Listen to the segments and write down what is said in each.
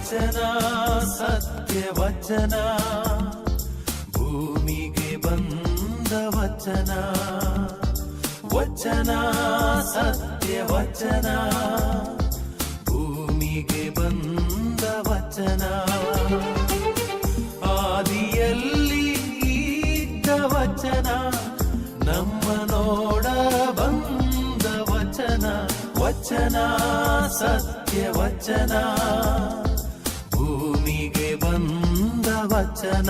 ವಚನ ಸತ್ಯ ವಚನ ಭೂಮಿಗೆ ಬಂದ ವಚನ ವಚನ ಸತ್ಯ ವಚನ ಭೂಮಿಗೆ ಬಂದ ವಚನ ಆದಿಯಲ್ಲಿ ಇದ್ದ ವಚನ ನಮ್ಮ ನೋಡ ಬಂದ ವಚನ ವಚನ ಸತ್ಯ ವಚನ ಭೂಮಿಗೆ ಬಂದ ವಚನ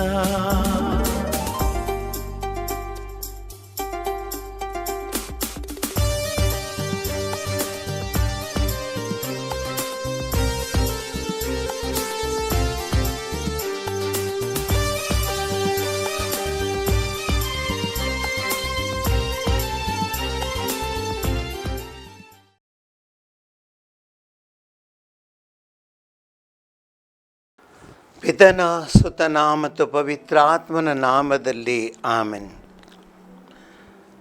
ಪಿತನ ಸುತನ ಮತ್ತು ಪವಿತ್ರಾತ್ಮನ ನಾಮದಲ್ಲಿ ಆಮೆನ್.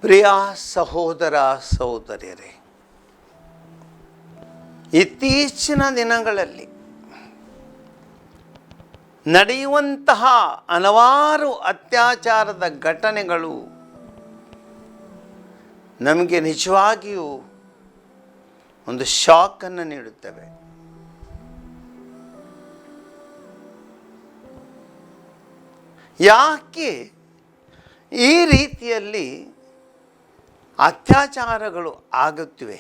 ಪ್ರಿಯ ಸಹೋದರ ಸಹೋದರಿಯರೇ, ಇತ್ತೀಚಿನ ದಿನಗಳಲ್ಲಿ ನಡೆಯುವಂತಹ ಹಲವಾರು ಅತ್ಯಾಚಾರದ ಘಟನೆಗಳು ನಮಗೆ ನಿಜವಾಗಿಯೂ ಒಂದು ಶಾಕನ್ನು ನೀಡುತ್ತವೆ. ಯಾಕೆ ಈ ರೀತಿಯಲ್ಲಿ ಅತ್ಯಾಚಾರಗಳು ಆಗುತ್ತಿವೆ?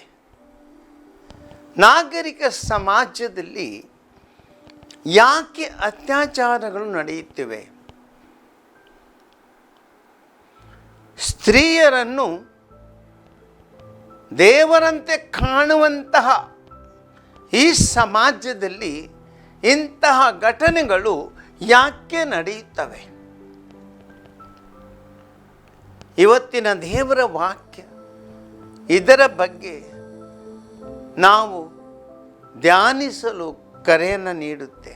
ನಾಗರಿಕ ಸಮಾಜದಲ್ಲಿ ಯಾಕೆ ಅತ್ಯಾಚಾರಗಳು ನಡೆಯುತ್ತಿವೆ? ಸ್ತ್ರೀಯರನ್ನು ದೇವರಂತೆ ಕಾಣುವಂತಹ ಈ ಸಮಾಜದಲ್ಲಿ ಇಂತಹ ಘಟನೆಗಳು ಯಾಕೆ ನಡೆಯುತ್ತವೆ? ಇವತ್ತಿನ ದೇವರ ವಾಕ್ಯ ಇದರ ಬಗ್ಗೆ ನಾವು ಧ್ಯಾನಿಸಲು ಕರೆಯನ್ನು ನೀಡುತ್ತೆ.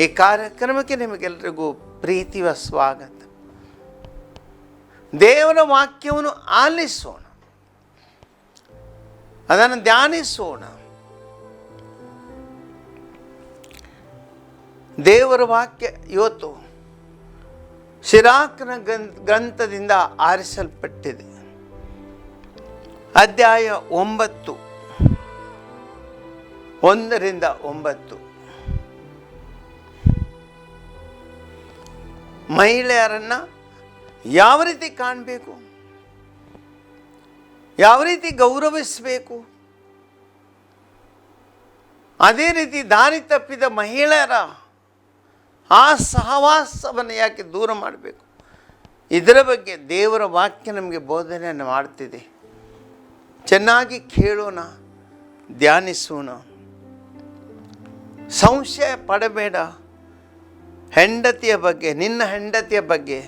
ಈ ಕಾರ್ಯಕ್ರಮಕ್ಕೆ ನಿಮಗೆಲ್ಲರಿಗೂ ಪ್ರೀತಿಯ ಸ್ವಾಗತ. ದೇವರ ವಾಕ್ಯವನ್ನು ಆಲಿಸೋಣ, ಅದನ್ನು ಧ್ಯಾನಿಸೋಣ. ದೇವರ ವಾಕ್ಯ ಇವತ್ತು ಸಿರಾಕನ ಗ್ರಂಥದಿಂದ ಆರಿಸಲ್ಪಟ್ಟಿದೆ. ಅಧ್ಯಾಯ 9, 1-9. ಮಹಿಳೆಯರನ್ನು ಯಾವ ರೀತಿ ಕಾಣಬೇಕು, ಯಾವ ರೀತಿ ಗೌರವಿಸಬೇಕು, ಅದೇ ರೀತಿ ದಾರಿ ತಪ್ಪಿದ ಮಹಿಳೆಯರ ಆ ಸಹವಾಸವನ್ನು ಯಾಕೆ ದೂರ ಮಾಡಬೇಕು, ಇದರ ಬಗ್ಗೆ ದೇವರ ವಾಕ್ಯ ನಮಗೆ ಬೋಧನೆಯನ್ನು ಮಾಡ್ತಿದೆ. ಚೆನ್ನಾಗಿ ಕೇಳೋಣ, ಧ್ಯಾನಿಸೋಣ. ಸಂಶಯ ಪಡಬೇಡ. ಹೆಂಡತಿಯ ಬಗ್ಗೆ, ನಿನ್ನ ಹೆಂಡತಿಯ ಬಗ್ಗೆ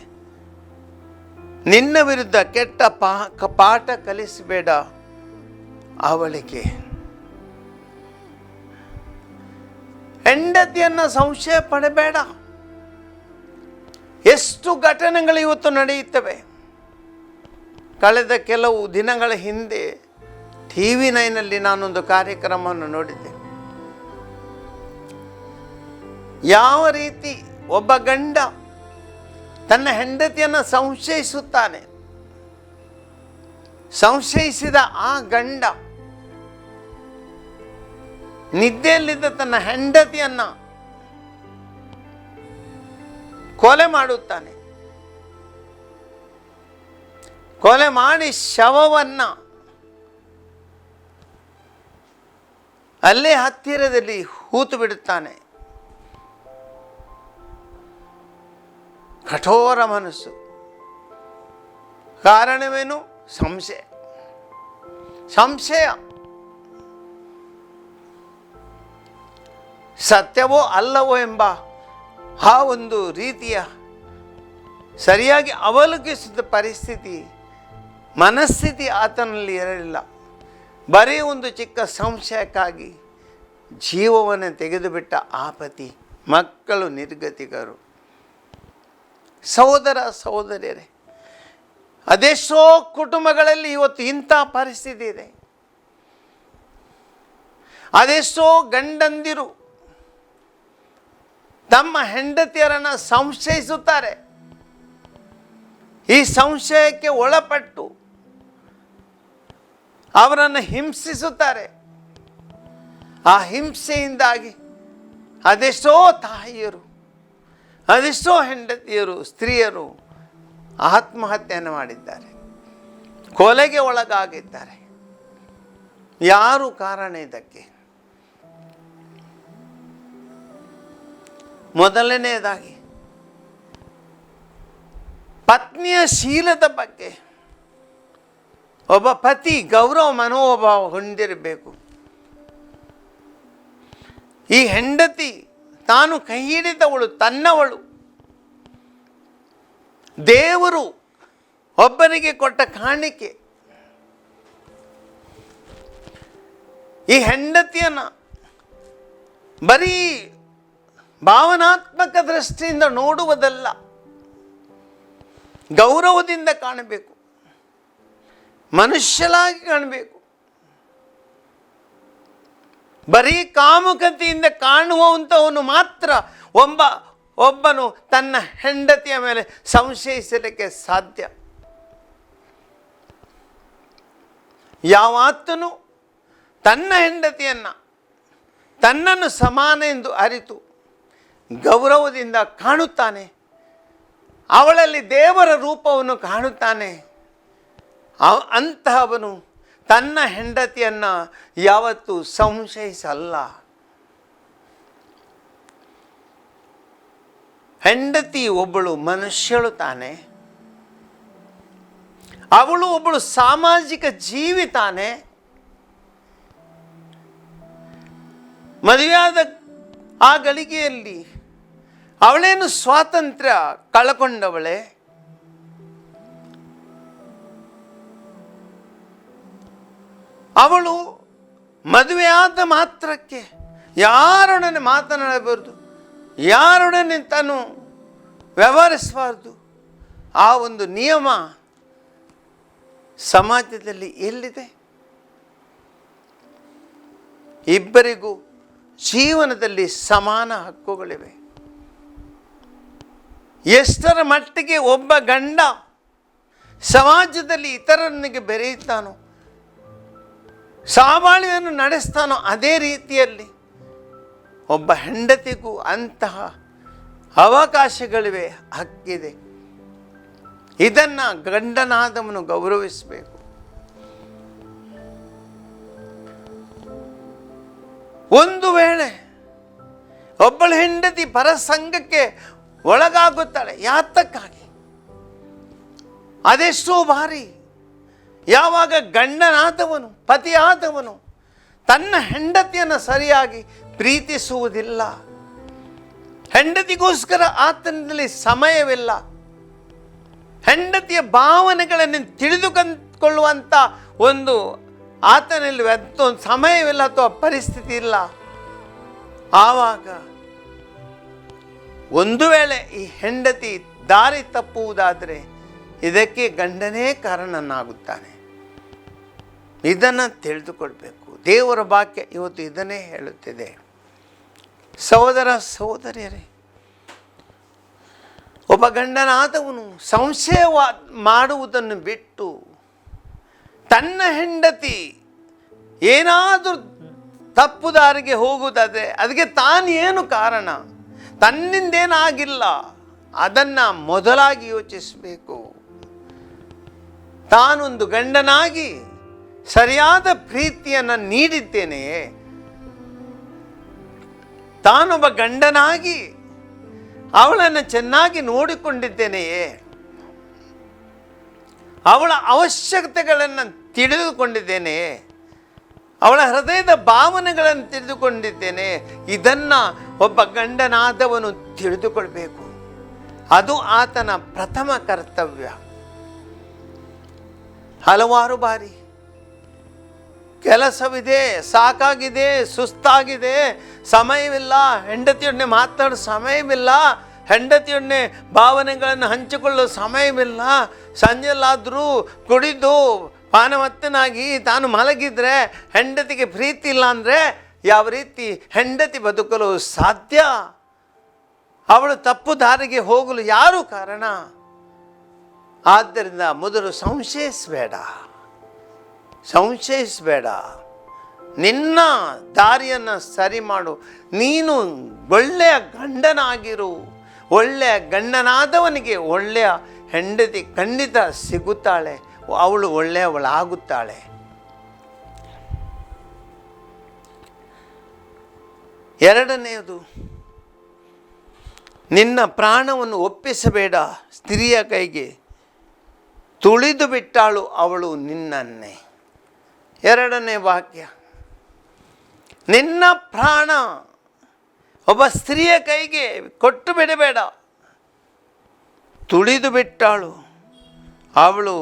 ನಿನ್ನ ವಿರುದ್ಧ ಕೆಟ್ಟ ಪಾಠ ಕಲಿಸಬೇಡ ಅವಳಿಗೆ. ಹೆಂಡತಿಯನ್ನು ಸಂಶಯ ಪಡಬೇಡ. ಎಷ್ಟು ಘಟನೆಗಳು ಇವತ್ತು ನಡೆಯುತ್ತವೆ. ಕಳೆದ ಕೆಲವು ದಿನಗಳ ಹಿಂದೆ TV9ನಲ್ಲಿ ನಾನೊಂದು ಕಾರ್ಯಕ್ರಮವನ್ನು ನೋಡಿದ್ದೆ. ಯಾವ ರೀತಿ ಒಬ್ಬ ಗಂಡ ತನ್ನ ಹೆಂಡತಿಯನ್ನು ಸಂಶಯಿಸುತ್ತಾನೆ. ಸಂಶಯಿಸಿದ ಆ ಗಂಡ ನಿದ್ದೆಯಲ್ಲಿದ್ದ ತನ್ನ ಹೆಂಡತಿಯನ್ನು ಕೊಲೆ ಮಾಡುತ್ತಾನೆ. ಕೊಲೆ ಮಾಡಿ ಶವವನ್ನು ಅಲ್ಲೇ ಹತ್ತಿರದಲ್ಲಿ ಹೂತು ಬಿಡುತ್ತಾನೆ. ಕಠೋರ ಮನಸ್ಸು. ಕಾರಣವೇನು? ಸಂಶಯ. ಸಂಶಯ ಸತ್ಯವೋ ಅಲ್ಲವೋ ಎಂಬ ಆ ಒಂದು ರೀತಿಯ ಸರಿಯಾಗಿ ಅವಲೋಕಿಸಿದ ಪರಿಸ್ಥಿತಿ, ಮನಸ್ಥಿತಿ ಆತನಲ್ಲಿ ಇರಲಿಲ್ಲ. ಬರೀ ಒಂದು ಚಿಕ್ಕ ಸಂಶಯಕ್ಕಾಗಿ ಜೀವವನ್ನು ತೆಗೆದುಬಿಟ್ಟ ಆ ಪತಿ, ಮಕ್ಕಳು ನಿರ್ಗತಿಕರು. ಸಹೋದರ ಸಹೋದರಿಯರೇ, ಅದೆಷ್ಟೋ ಕುಟುಂಬಗಳಲ್ಲಿ ಇವತ್ತು ಇಂಥ ಪರಿಸ್ಥಿತಿ ಇದೆ. ಅದೆಷ್ಟೋ ಗಂಡಂದಿರು ತಮ್ಮ ಹೆಂಡತಿಯರನ್ನು ಸಂಶಯಿಸುತ್ತಾರೆ. ಈ ಸಂಶಯಕ್ಕೆ ಒಳಪಟ್ಟು ಅವರನ್ನು ಹಿಂಸಿಸುತ್ತಾರೆ. ಆ ಹಿಂಸೆಯಿಂದಾಗಿ ಅದೆಷ್ಟೋ ತಾಯಿಯರು, ಅದೆಷ್ಟೋ ಹೆಂಡತಿಯರು, ಸ್ತ್ರೀಯರು ಆತ್ಮಹತ್ಯೆಯನ್ನು ಮಾಡಿದ್ದಾರೆ, ಕೊಲೆಗೆ ಒಳಗಾಗಿದ್ದಾರೆ. ಯಾರು ಕಾರಣ ಇದಕ್ಕೆ? ಮೊದಲನೆಯದಾಗಿ ಪತ್ನಿಯ ಶೀಲದ ಬಗ್ಗೆ ಒಬ್ಬ ಪತಿ ಗೌರವ ಮನೋಭಾವ ಹೊಂದಿರಬೇಕು. ಈ ಹೆಂಡತಿ ತಾನು ಕೈ ಹಿಡಿದವಳು, ತನ್ನವಳು. ದೇವರು ಒಬ್ಬನಿಗೆ ಕೊಟ್ಟ ಕಾಣಿಕೆ. ಈ ಹೆಂಡತಿಯನ್ನು ಬರೀ ಭಾವನಾತ್ಮಕ ದೃಷ್ಟಿಯಿಂದ ನೋಡುವುದಲ್ಲ, ಗೌರವದಿಂದ ಕಾಣಬೇಕು, ಮನುಷ್ಯಲಾಗಿ ಕಾಣಬೇಕು. ಬರೀ ಕಾಮುಕತೆಯಿಂದ ಕಾಣುವಂಥವನು ಮಾತ್ರ ಒಬ್ಬನು ತನ್ನ ಹೆಂಡತಿಯ ಮೇಲೆ ಸಂಶಯಿಸಲಿಕ್ಕೆ ಸಾಧ್ಯ. ಯಾವಾತನು ತನ್ನ ಹೆಂಡತಿಯನ್ನು ತನ್ನನ್ನು ಸಮಾನ ಎಂದು ಅರಿತು ಗೌರವದಿಂದ ಕಾಣುತ್ತಾನೆ, ಅವಳಲ್ಲಿ ದೇವರ ರೂಪವನ್ನು ಕಾಣುತ್ತಾನೆ, ಅಂತಹವನು ತನ್ನ ಹೆಂಡತಿಯನ್ನು ಯಾವತ್ತೂ ಸಂಶಯಿಸಲ್ಲ. ಹೆಂಡತಿ ಒಬ್ಬಳು ಮನುಷ್ಯಳು ತಾನೆ, ಅವಳು ಒಬ್ಬಳು ಸಾಮಾಜಿಕ ಜೀವಿ ತಾನೆ. ಮದುವೆಯಾದ ಆ ಗಳಿಗೆಯಲ್ಲಿ ಅವಳೇನು ಸ್ವಾತಂತ್ರ್ಯ ಕಳಕೊಂಡವಳೆ? ಅವಳು ಮದುವೆಯಾದ ಮಾತ್ರಕ್ಕೆ ಯಾರೊಡನೆ ಮಾತನಾಡಬಾರ್ದು, ಯಾರೊಡನೆ ತಾನು ವ್ಯವಹರಿಸಬಾರ್ದು, ಆ ಒಂದು ನಿಯಮ ಸಮಾಜದಲ್ಲಿ ಎಲ್ಲಿದೆ? ಇಬ್ಬರಿಗೂ ಜೀವನದಲ್ಲಿ ಸಮಾನ ಹಕ್ಕುಗಳಿವೆ. ಎಷ್ಟರ ಮಟ್ಟಿಗೆ ಒಬ್ಬ ಗಂಡ ಸಮಾಜದಲ್ಲಿ ಇತರನಿಗೆ ಬೆರೆಯುತ್ತಾನೋ, ಸಹಬಾಳ್ವೆಯನ್ನು ನಡೆಸ್ತಾನೋ, ಅದೇ ರೀತಿಯಲ್ಲಿ ಒಬ್ಬ ಹೆಂಡತಿಗೂ ಅಂತಹ ಅವಕಾಶಗಳಿವೆ, ಹಕ್ಕಿದೆ. ಇದನ್ನು ಗಂಡನಾದವನು ಗೌರವಿಸಬೇಕು. ಒಂದು ವೇಳೆ ಒಬ್ಬಳ ಹೆಂಡತಿ ಪರಸಂಗಕ್ಕೆ ಒಳಗಾಗುತ್ತಾಳೆ, ಯಾತಕ್ಕಾಗಿ? ಅದೆಷ್ಟೋ ಬಾರಿ ಯಾವಾಗ ಗಂಡನಾದವನು, ಪತಿಯಾದವನು ತನ್ನ ಹೆಂಡತಿಯನ್ನು ಸರಿಯಾಗಿ ಪ್ರೀತಿಸುವುದಿಲ್ಲ, ಹೆಂಡತಿಗೋಸ್ಕರ ಆತನಲ್ಲಿ ಸಮಯವಿಲ್ಲ, ಹೆಂಡತಿಯ ಭಾವನೆಗಳನ್ನು ತಿಳಿದುಕೊಳ್ಳುವಂಥ ಒಂದು ಆತನಲ್ಲಿ ಒಂದು ಸಮಯವಿಲ್ಲ ಅಥವಾ ಪರಿಸ್ಥಿತಿ ಇಲ್ಲ. ಆವಾಗ ಒಂದು ವೇಳೆ ಈ ಹೆಂಡತಿ ದಾರಿ ತಪ್ಪುವುದಾದರೆ ಇದಕ್ಕೆ ಗಂಡನೇ ಕಾರಣನಾಗುತ್ತಾನೆ. ಇದನ್ನು ತಿಳಿದುಕೊಳ್ಬೇಕು. ದೇವರ ವಾಕ್ಯ ಇವತ್ತು ಇದನ್ನೇ ಹೇಳುತ್ತಿದೆ. ಸಹೋದರ ಸಹೋದರಿಯರೇ, ಒಬ್ಬ ಗಂಡನಾದವನು ಸಂಶಯ ಮಾಡುವುದನ್ನು ಬಿಟ್ಟು ತನ್ನ ಹೆಂಡತಿ ಏನಾದರೂ ತಪ್ಪು ದಾರಿಗೆ ಹೋಗುವುದಾದರೆ ಅದಕ್ಕೆ ತಾನೇನು ಕಾರಣ, ತನ್ನಿಂದೇನಾಗಿಲ್ಲ, ಅದನ್ನು ಮೊದಲಾಗಿ ಯೋಚಿಸಬೇಕು. ತಾನೊಂದು ಗಂಡನಾಗಿ ಸರಿಯಾದ ಪ್ರೀತಿಯನ್ನು ನೀಡಿದ್ದೇನೆಯೇ? ತಾನೊಬ್ಬ ಗಂಡನಾಗಿ ಅವಳನ್ನು ಚೆನ್ನಾಗಿ ನೋಡಿಕೊಂಡಿದ್ದೇನೆಯೇ? ಅವಳ ಅವಶ್ಯಕತೆಗಳನ್ನು ತಿಳಿದುಕೊಂಡಿದ್ದೇನೆಯೇ? ಅವಳ ಹೃದಯದ ಭಾವನೆಗಳನ್ನು ತಿಳಿದುಕೊಂಡಿದ್ದೇನೆ? ಇದನ್ನು ಒಬ್ಬ ಗಂಡನಾದವನು ತಿಳಿದುಕೊಳ್ಬೇಕು. ಅದು ಆತನ ಪ್ರಥಮ ಕರ್ತವ್ಯ. ಹಲವಾರು ಬಾರಿ ಕೆಲಸವಿದೆ, ಸಾಕಾಗಿದೆ, ಸುಸ್ತಾಗಿದೆ, ಸಮಯವಿಲ್ಲ, ಹೆಂಡತಿಯೊಡನೆ ಮಾತಾಡೋ ಸಮಯವಿಲ್ಲ, ಹೆಂಡತಿಯೊಡನೆ ಭಾವನೆಗಳನ್ನು ಹಂಚಿಕೊಳ್ಳೋ ಸಮಯವಿಲ್ಲ, ಸಂಜೆಲಾದರೂ ಕುಡಿದು ಪಾನಮತ್ತನಾಗಿ ತಾನು ಮಲಗಿದರೆ ಹೆಂಡತಿಗೆ ಪ್ರೀತಿ ಇಲ್ಲ ಅಂದರೆ ಯಾವ ರೀತಿ ಹೆಂಡತಿ ಬದುಕಲು ಸಾಧ್ಯ? ಅವಳು ತಪ್ಪು ದಾರಿಗೆ ಹೋಗಲು ಯಾರು ಕಾರಣ? ಆದ್ದರಿಂದ ಮೊದಲು ಸಂಶಯಿಸಬೇಡ. ನಿನ್ನ ದಾರಿಯನ್ನು ಸರಿ ಮಾಡು. ನೀನು ಒಳ್ಳೆಯ ಗಂಡನಾಗಿರು. ಒಳ್ಳೆಯ ಗಂಡನಾದವನಿಗೆ ಒಳ್ಳೆಯ ಹೆಂಡತಿ ಖಂಡಿತ ಸಿಗುತ್ತಾಳೆ. ಅವಳು ಒಳ್ಳೆಯವಳಾಗುತ್ತಾಳೆ. ಎರಡನೆಯದು, ನಿನ್ನ ಪ್ರಾಣವನ್ನು ಒಪ್ಪಿಸಬೇಡ ಸ್ತ್ರೀಯ ಕೈಗೆ, ತುಳಿದು ಬಿಟ್ಟಾಳು ಅವಳು ನಿನ್ನನ್ನೇ. ಎರಡನೇ ವಾಕ್ಯ, ನಿನ್ನ ಪ್ರಾಣ ಒಬ್ಬ ಸ್ತ್ರೀಯ ಕೈಗೆ ಕೊಟ್ಟು ಬಿಡಬೇಡ. ತುಳಿದು ಬಿಟ್ಟಾಳು ಅವಳು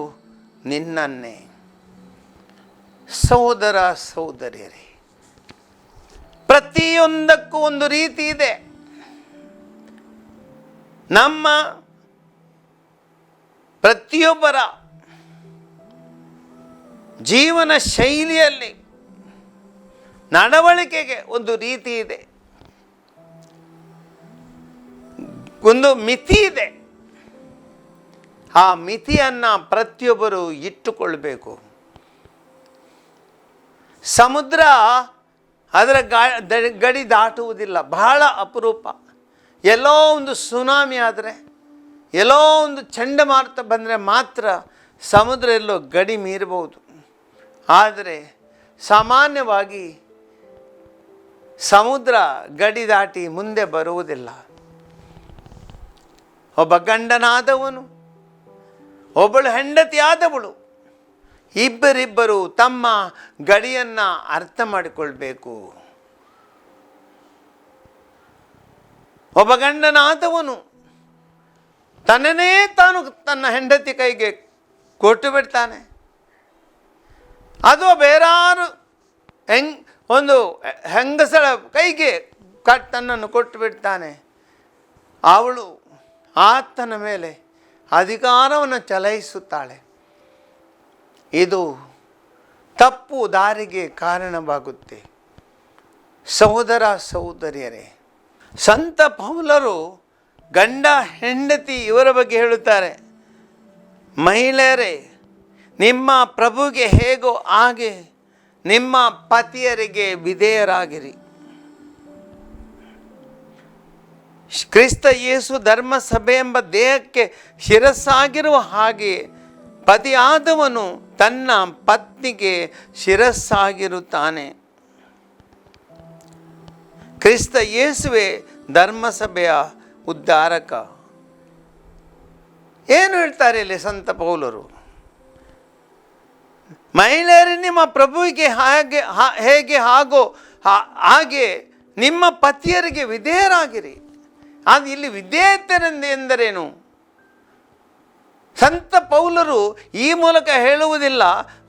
ನಿನ್ನನ್ನೇ. ಸಹೋದರ ಸಹೋದರಿಯರೇ, ಪ್ರತಿಯೊಂದಕ್ಕೂ ಒಂದು ರೀತಿ ಇದೆ. ನಮ್ಮ ಪ್ರತಿಯೊಬ್ಬರ ಜೀವನ ಶೈಲಿಯಲ್ಲಿ ನಡವಳಿಕೆಗೆ ಒಂದು ರೀತಿ ಇದೆ, ಒಂದು ಮಿತಿ ಇದೆ. ಆ ಮಿತಿಯನ್ನು ಪ್ರತಿಯೊಬ್ಬರು ಇಟ್ಟುಕೊಳ್ಬೇಕು. ಸಮುದ್ರ ಅದರ ಗಡಿ ದಾಟುವುದಿಲ್ಲ, ಬಹಳ ಅಪರೂಪ. ಎಲ್ಲೋ ಒಂದು ಸುನಾಮಿ ಆದರೆ, ಎಲ್ಲೋ ಒಂದು ಚಂಡಮಾರುತ ಬಂದರೆ ಮಾತ್ರ ಸಮುದ್ರ ಎಲ್ಲೋ ಗಡಿ ಮೀರಬಹುದು. ಆದರೆ ಸಾಮಾನ್ಯವಾಗಿ ಸಮುದ್ರ ಗಡಿ ದಾಟಿ ಮುಂದೆ ಬರುವುದಿಲ್ಲ. ಒಬ್ಬ ಗಂಡನಾದವನು, ಒಬ್ಬಳು ಹೆಂಡತಿಯಾದವಳು, ಇಬ್ಬರಿಬ್ಬರು ತಮ್ಮ ಗಡಿಯನ್ನು ಅರ್ಥ ಮಾಡಿಕೊಳ್ಬೇಕು. ಒಬ್ಬ ಗಂಡನಾದವನು ತನ್ನನ್ನೇ ತಾನು ತನ್ನ ಹೆಂಡತಿ ಕೈಗೆ ಕೊಟ್ಟು ಬಿಡ್ತಾನೆ. ಅದು ಬೇರಾರು ಒಂದು ಹೆಂಗಸಳ ಕೈಗೆ ತನ್ನನ್ನು ಕೊಟ್ಟು ಬಿಡ್ತಾನೆ. ಅವಳು ಆತನ ಮೇಲೆ ಅಧಿಕಾರವನ್ನು ಚಲಾಯಿಸುತ್ತಾಳೆ. ಇದು ತಪ್ಪು ದಾರಿಗೆ ಕಾರಣವಾಗುತ್ತೆ. ಸಹೋದರ ಸಹೋದರಿಯರೇ, ಸಂತ ಪೌಲರು ಗಂಡ ಹೆಂಡತಿ ಇವರ ಬಗ್ಗೆ ಹೇಳುತ್ತಾರೆ. ಮಹಿಳೆಯರೇ, ನಿಮ್ಮ ಪ್ರಭುಗೆ ಹೇಗೋ ಹಾಗೆ ನಿಮ್ಮ ಪತಿಯರಿಗೆ ವಿಧೇಯರಾಗಿರಿ. ಕ್ರಿಸ್ತ ಯೇಸು ಧರ್ಮಸಭೆ ಎಂಬ ದೇಹಕ್ಕೆ ಶಿರಸ್ಸಾಗಿರುವ ಹಾಗೆ ಪತಿಯಾದವನು ತನ್ನ ಪತ್ನಿಗೆ ಶಿರಸ್ಸಾಗಿರುತ್ತಾನೆ. ಕ್ರಿಸ್ತ ಯೇಸುವೆ ಧರ್ಮಸಭೆಯ ಉದ್ಧಾರಕ. ಏನು ಹೇಳ್ತಾರೆ ಇಲ್ಲಿ ಸಂತ ಪೌಲರು? ಮಹಿಳೆಯರೇ, ನಿಮ್ಮ ಪ್ರಭುವಿಗೆ ಹೇಗೆ ಹಾಗೆ ನಿಮ್ಮ ಪತಿಯರಿಗೆ ವಿಧೇಯರಾಗಿರಿ. ಅದು ಇಲ್ಲಿ ವಿಧೇಯತೆ ಎಂದರೇನು? ಸಂತ ಪೌಲರು ಈ ಮೂಲಕ ಹೇಳುವುದಿಲ್ಲ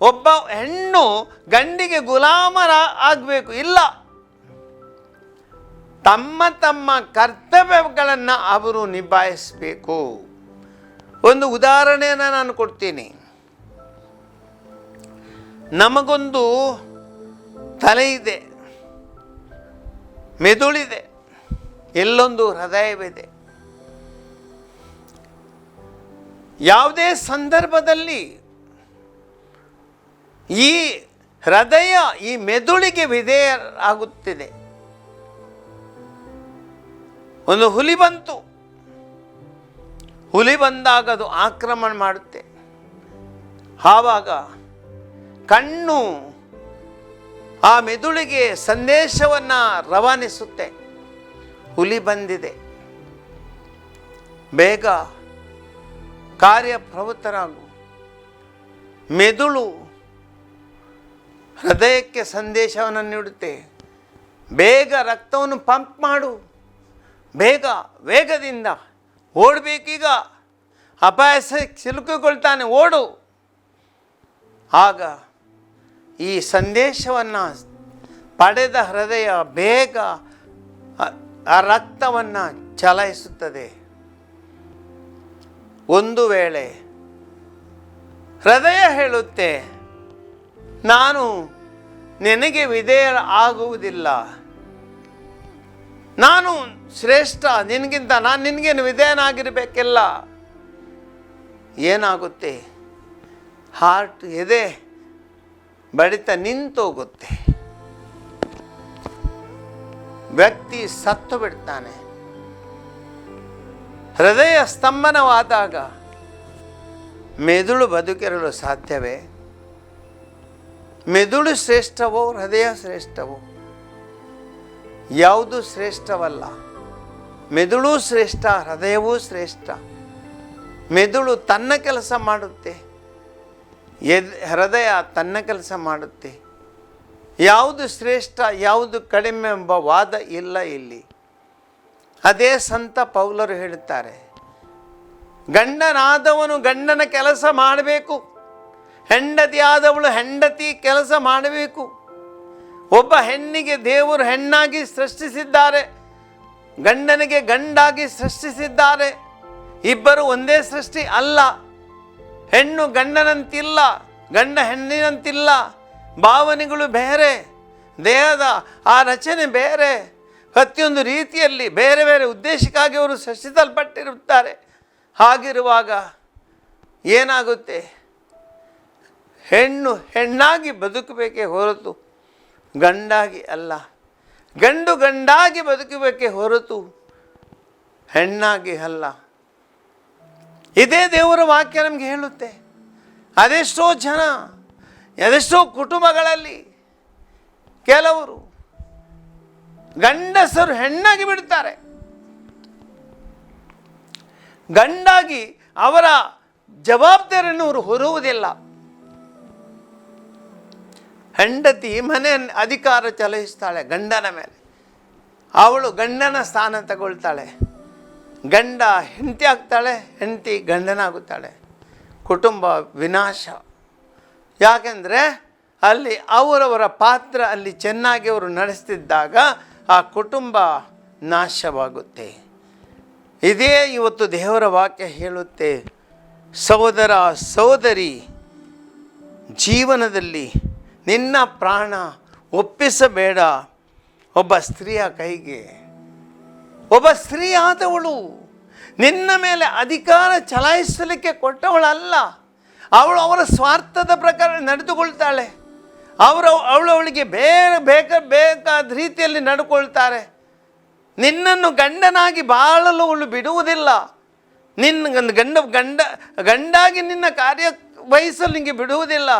ಒಬ್ಬ ಹೆಣ್ಣು ಗಂಡಿಗೆ ಆಗಬೇಕು. ಇಲ್ಲ, ತಮ್ಮ ತಮ್ಮ ಕರ್ತವ್ಯಗಳನ್ನು ಅವರು ನಿಭಾಯಿಸಬೇಕು. ಒಂದು ಉದಾಹರಣೆಯನ್ನು ನಾನು ಕೊಡ್ತೀನಿ. ನಮಗೊಂದು ತಲೆ ಇದೆ, ಮೆದುಳಿದೆ, ಎಲ್ಲೊಂದು ಹೃದಯವಿದೆ. ಯಾವುದೇ ಸಂದರ್ಭದಲ್ಲಿ ಈ ಹೃದಯ ಈ ಮೆದುಳಿಗೆ ವಿಧೇಯರಾಗುತ್ತಿದೆ. ಒಂದು ಹುಲಿ ಬಂತು, ಹುಲಿ ಬಂದಾಗ ಅದು ಆಕ್ರಮಣ ಮಾಡುತ್ತೆ. ಆವಾಗ ಕಣ್ಣು ಆ ಮೆದುಳಿಗೆ ಸಂದೇಶವನ್ನು ರವಾನಿಸುತ್ತೆ, ಹುಲಿ ಬಂದಿದೆ, ಬೇಗ ಕಾರ್ಯಪ್ರವೃತ್ತರಾಗು. ಮೆದುಳು ಹೃದಯಕ್ಕೆ ಸಂದೇಶವನ್ನು ನೀಡುತ್ತೆ, ಬೇಗ ರಕ್ತವನ್ನು ಪಂಪ್ ಮಾಡು, ಬೇಗ ವೇಗದಿಂದ ಓಡಬೇಕೀಗ, ಅಪಾಯ ಸಿಲುಕಿಕೊಳ್ತಾನೆ, ಓಡು. ಆಗ ಈ ಸಂದೇಶವನ್ನು ಪಡೆದ ಹೃದಯ ಬೇಗ ಆ ರಕ್ತವನ್ನು ಚಲಾಯಿಸುತ್ತದೆ. ಒಂದು ವೇಳೆ ಹೃದಯ ಹೇಳುತ್ತೆ, ನಾನು ನಿನಗೆ ವಿಧೇಯ ಆಗುವುದಿಲ್ಲ. ನಾನು ಶ್ರೇಷ್ಠ ನಿನಗಿಂತ, ನಾನು ನಿನಗೇನು ವಿಧೇಯನಾಗಿರಬೇಕಿಲ್ಲ. ಏನಾಗುತ್ತೆ? ಹಾರ್ಟ್ ಎದೆ ಬಡಿತ ನಿಂತೋಗುತ್ತೆ, ವ್ಯಕ್ತಿ ಸತ್ತು ಬಿಡ್ತಾನೆ. ಹೃದಯ ಸ್ತಂಭನವಾದಾಗ ಮೆದುಳು ಬದುಕಿರಲು ಸಾಧ್ಯವೇ? ಮೆದುಳು ಶ್ರೇಷ್ಠವೋ ಹೃದಯ ಶ್ರೇಷ್ಠವೋ? ಯಾವುದು ಶ್ರೇಷ್ಠವಲ್ಲ. ಮೆದುಳು ಶ್ರೇಷ್ಠ, ಹೃದಯವೂ ಶ್ರೇಷ್ಠ. ಮೆದುಳು ತನ್ನ ಕೆಲಸ ಮಾಡುತ್ತೆ, ಹೃದಯ ತನ್ನ ಕೆಲಸ ಮಾಡುತ್ತೆ. ಯಾವುದು ಶ್ರೇಷ್ಠ ಯಾವುದು ಕಡಿಮೆ ಎಂಬ ವಾದ ಇಲ್ಲ ಇಲ್ಲಿ. ಅದೇ ಸಂತ ಪೌಲರು ಹೇಳುತ್ತಾರೆ, ಗಂಡನಾದವನು ಗಂಡನ ಕೆಲಸ ಮಾಡಬೇಕು, ಹೆಂಡತಿಯಾದವಳು ಹೆಂಡತಿ ಕೆಲಸ ಮಾಡಬೇಕು. ಒಬ್ಬ ಹೆಣ್ಣಿಗೆ ದೇವರು ಹೆಣ್ಣಾಗಿ ಸೃಷ್ಟಿಸಿದ್ದಾರೆ, ಗಂಡನಿಗೆ ಗಂಡಾಗಿ ಸೃಷ್ಟಿಸಿದ್ದಾರೆ. ಇಬ್ಬರು ಒಂದೇ ಸೃಷ್ಟಿ ಅಲ್ಲ. ಹೆಣ್ಣು ಗಂಡನಂತಿಲ್ಲ, ಗಂಡ ಹೆಣ್ಣಿನಂತಿಲ್ಲ. ಭಾವನೆಗಳು ಬೇರೆ, ದೇಹದ ಆ ರಚನೆ ಬೇರೆ, ಪ್ರತಿಯೊಂದು ರೀತಿಯಲ್ಲಿ ಬೇರೆ ಬೇರೆ ಉದ್ದೇಶಕ್ಕಾಗಿ ಅವರು ಸೃಷ್ಟಿಸಲ್ಪಟ್ಟಿರುತ್ತಾರೆ. ಹಾಗಿರುವಾಗ ಏನಾಗುತ್ತೆ? ಹೆಣ್ಣು ಹೆಣ್ಣಾಗಿ ಬದುಕಬೇಕೇ ಹೊರತು ಗಂಡಾಗಿ ಅಲ್ಲ, ಗಂಡು ಗಂಡಾಗಿ ಬದುಕಬೇಕೇ ಹೊರತು ಹೆಣ್ಣಾಗಿ ಅಲ್ಲ. ಇದೇ ದೇವರ ವಾಕ್ಯ ನಮಗೆ ಹೇಳುತ್ತೆ. ಅದೆಷ್ಟೋ ಜನ, ಅದೆಷ್ಟೋ ಕುಟುಂಬಗಳಲ್ಲಿ ಕೆಲವರು ಗಂಡಸರು ಹೆಣ್ಣಾಗಿ ಬಿಡ್ತಾರೆ, ಗಂಡಾಗಿ ಅವರ ಜವಾಬ್ದಾರಿಯನ್ನು ಅವರು ಹೊರುವುದಿಲ್ಲ. ಹೆಂಡತಿ ಮನೆ ಅಧಿಕಾರ ಚಲಾಯಿಸ್ತಾಳೆ ಗಂಡನ ಮೇಲೆ, ಅವಳು ಗಂಡನ ಸ್ಥಾನ ತಗೊಳ್ತಾಳೆ. ಗಂಡ ಹೆಂಡತಿ ಆಗ್ತಾಳೆ, ಹೆಂಡತಿ ಗಂಡನಾಗುತ್ತಾಳೆ. ಕುಟುಂಬ ವಿನಾಶ. ಯಾಕೆಂದರೆ ಅಲ್ಲಿ ಅವರವರ ಪಾತ್ರ ಅಲ್ಲಿ ಚೆನ್ನಾಗಿ ಅವರು ನಡೆಸ್ತಿದ್ದಾಗ ಆ ಕುಟುಂಬ ನಾಶವಾಗುತ್ತೆ. ಇದೇ ಇವತ್ತು ದೇವರ ವಾಕ್ಯ ಹೇಳುತ್ತೆ. ಸಹೋದರ ಸಹೋದರಿ, ಜೀವನದಲ್ಲಿ ನಿನ್ನ ಪ್ರಾಣ ಒಪ್ಪಿಸಬೇಡ ಒಬ್ಬ ಸ್ತ್ರೀಯ ಕೈಗೆ. ಒಬ್ಬ ಸ್ತ್ರೀ ಆದವಳು ನಿನ್ನ ಮೇಲೆ ಅಧಿಕಾರ ಚಲಾಯಿಸಲಿಕ್ಕೆ ಕೊಟ್ಟವಳಲ್ಲ. ಅವಳು ಅವರ ಸ್ವಾರ್ಥದ ಪ್ರಕಾರ ನಡೆದುಕೊಳ್ತಾಳೆ. ಅವಳಿಗೆ ಬೇಕಾದ ರೀತಿಯಲ್ಲಿ ನಡ್ಕೊಳ್ತಾರೆ. ನಿನ್ನನ್ನು ಗಂಡನಾಗಿ ಬಾಳಲು ಅವಳು ಬಿಡುವುದಿಲ್ಲ. ನಿನ್ನ ಗಂಡಾಗಿ ನಿನ್ನ ಕಾರ್ಯ ವಹಿಸಲು ನಿನಗೆ ಬಿಡುವುದಿಲ್ಲ.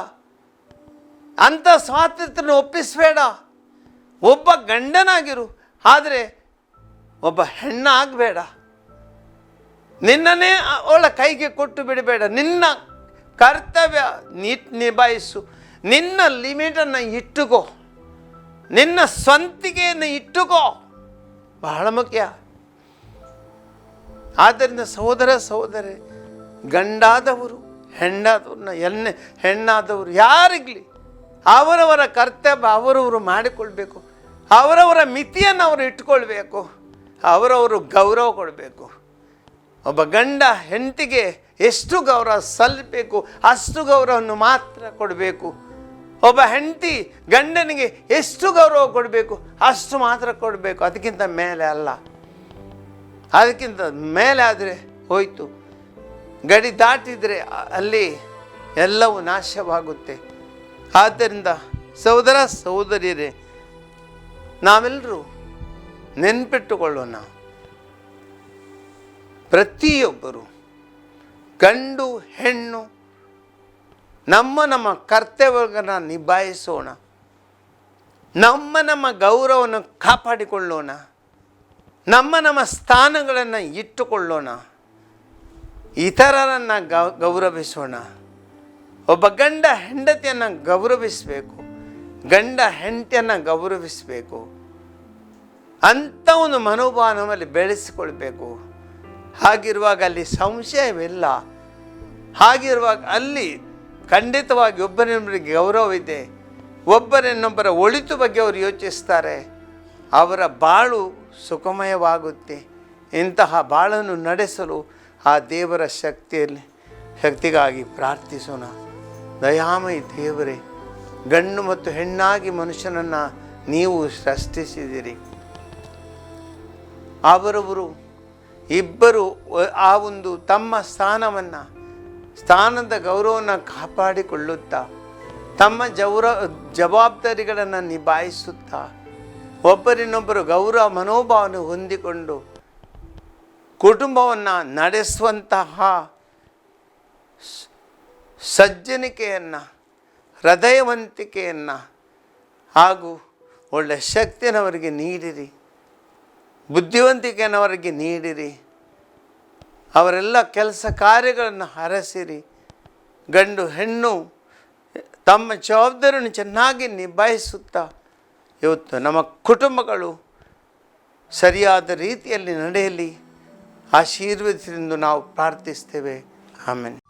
ಅಂಥ ಸ್ವಾತಂತ್ರ್ಯನ ಒಪ್ಪಿಸಬೇಡ. ಒಬ್ಬ ಗಂಡನಾಗಿರು, ಆದರೆ ಒಬ್ಬ ಹೆಣ್ಣಾಗಬೇಡ. ನಿನ್ನನ್ನೇ ಅವಳ ಕೈಗೆ ಕೊಟ್ಟು ಬಿಡಬೇಡ. ನಿನ್ನ ಕರ್ತವ್ಯ ನಿಭಾಯಿಸು. ನಿನ್ನ ಲಿಮಿಟನ್ನು ಇಟ್ಟುಕೋ, ನಿನ್ನ ಸ್ವಂತಿಕೆಯನ್ನು ಇಟ್ಟುಕೋ, ಬಹಳ ಮುಖ್ಯ. ಆದ್ದರಿಂದ ಸಹೋದರ ಸಹೋದರಿ, ಗಂಡಾದವರು ಹೆಣ್ಣಾದವರು ಯಾರಿಗಲಿ ಅವರವರ ಕರ್ತವ್ಯ ಅವರವರು ಮಾಡಿಕೊಳ್ಬೇಕು. ಅವರವರ ಮಿತಿಯನ್ನು ಅವರು ಇಟ್ಕೊಳ್ಬೇಕು. ಅವರವರು ಗೌರವ ಕೊಡಬೇಕು. ಒಬ್ಬ ಗಂಡ ಹೆಂಡತಿಗೆ ಎಷ್ಟು ಗೌರವ ಸಲ್ಲಬೇಕು ಅಷ್ಟು ಗೌರವವನ್ನು ಮಾತ್ರ ಕೊಡಬೇಕು. ಒಬ್ಬ ಹೆಂಡತಿ ಗಂಡನಿಗೆ ಎಷ್ಟು ಗೌರವ ಕೊಡಬೇಕು ಅಷ್ಟು ಮಾತ್ರ ಕೊಡಬೇಕು. ಅದಕ್ಕಿಂತ ಮೇಲೆ ಅಲ್ಲ. ಅದಕ್ಕಿಂತ ಮೇಲೆ ಆದರೆ ಹೋಯಿತು. ಗಡಿ ದಾಟಿದರೆ ಅಲ್ಲಿ ಎಲ್ಲವೂ ನಾಶವಾಗುತ್ತೆ. ಆದ್ದರಿಂದ ಸಹೋದರ ಸಹೋದರಿಯರೇ, ನಾವೆಲ್ಲರೂ ನೆನ್ಪಿಟ್ಟುಕೊಳ್ಳೋಣ, ಪ್ರತಿಯೊಬ್ಬರು ಗಂಡು ಹೆಣ್ಣು ನಮ್ಮ ಕರ್ತವ್ಯಗಳನ್ನು ನಿಭಾಯಿಸೋಣ. ನಮ್ಮ ಗೌರವವನ್ನು ಕಾಪಾಡಿಕೊಳ್ಳೋಣ. ನಮ್ಮ ಸ್ಥಾನಗಳನ್ನು ಇಟ್ಟುಕೊಳ್ಳೋಣ. ಇತರರನ್ನು ಗೌರವಿಸೋಣ. ಒಬ್ಬ ಗಂಡ ಹೆಂಡತಿಯನ್ನು ಗೌರವಿಸಬೇಕು, ಗಂಡ ಹೆಂಡತಿಯನ್ನು ಗೌರವಿಸಬೇಕು. ಅಂಥ ಒಂದು ಮನೋಭಾವ ನಮ್ಮಲ್ಲಿ ಬೆಳೆಸಿಕೊಳ್ಬೇಕು. ಹಾಗಿರುವಾಗ ಅಲ್ಲಿ ಸಂಶಯವಿಲ್ಲ. ಹಾಗಿರುವಾಗ ಅಲ್ಲಿ ಖಂಡಿತವಾಗಿ ಒಬ್ಬರಿಗೊಬ್ಬರಿಗೆ ಗೌರವ ಇದೆ. ಒಬ್ಬರನ್ನೊಬ್ಬರ ಒಳಿತು ಬಗ್ಗೆ ಅವರು ಯೋಚಿಸ್ತಾರೆ. ಅವರ ಬಾಳು ಸುಖಮಯವಾಗುತ್ತೆ. ಇಂತಹ ಬಾಳನ್ನು ನಡೆಸಲು ಆ ದೇವರ ಶಕ್ತಿಗಾಗಿ ಪ್ರಾರ್ಥಿಸೋಣ. ದಯಾಮಯಿ ದೇವರೇ, ಗಂಡು ಮತ್ತು ಹೆಣ್ಣಾಗಿ ಮನುಷ್ಯನನ್ನು ನೀವು ಸೃಷ್ಟಿಸಿದಿರಿ. ಅವರವರು ಇಬ್ಬರು ಆ ಒಂದು ತಮ್ಮ ಸ್ಥಾನದ ಗೌರವವನ್ನು ಕಾಪಾಡಿಕೊಳ್ಳುತ್ತಾ ತಮ್ಮ ಜವಾಬ್ದಾರಿಗಳನ್ನು ನಿಭಾಯಿಸುತ್ತಾ ಒಬ್ಬರಿನೊಬ್ಬರು ಗೌರವ ಮನೋಭಾವನೆ ಹೊಂದಿಕೊಂಡು ಕುಟುಂಬವನ್ನು ನಡೆಸುವಂತಹ ಸಜ್ಜನಿಕೆಯನ್ನು, ಹೃದಯವಂತಿಕೆಯನ್ನು ಹಾಗೂ ಒಳ್ಳೆಯ ಶಕ್ತಿಯನ್ನವರಿಗೆ ನೀಡಿರಿ, ಬುದ್ಧಿವಂತಿಕೆಯನ್ನವರಿಗೆ ನೀಡಿರಿ. ಅವರೆಲ್ಲ ಕೆಲಸ ಕಾರ್ಯಗಳನ್ನು ಹರಸಿರಿ. ಗಂಡು ಹೆಣ್ಣು ತಮ್ಮ ಜವಾಬ್ದಾರಿಯನ್ನು ಚೆನ್ನಾಗಿ ನಿಭಾಯಿಸುತ್ತಾ ಇವತ್ತು ನಮ್ಮ ಕುಟುಂಬಗಳು ಸರಿಯಾದ ರೀತಿಯಲ್ಲಿ ನಡೆಯಲಿ ಆಶೀರ್ವದಿಸಲೆಂದು ನಾವು ಪ್ರಾರ್ಥಿಸ್ತೇವೆ. ಆಮೆನ್.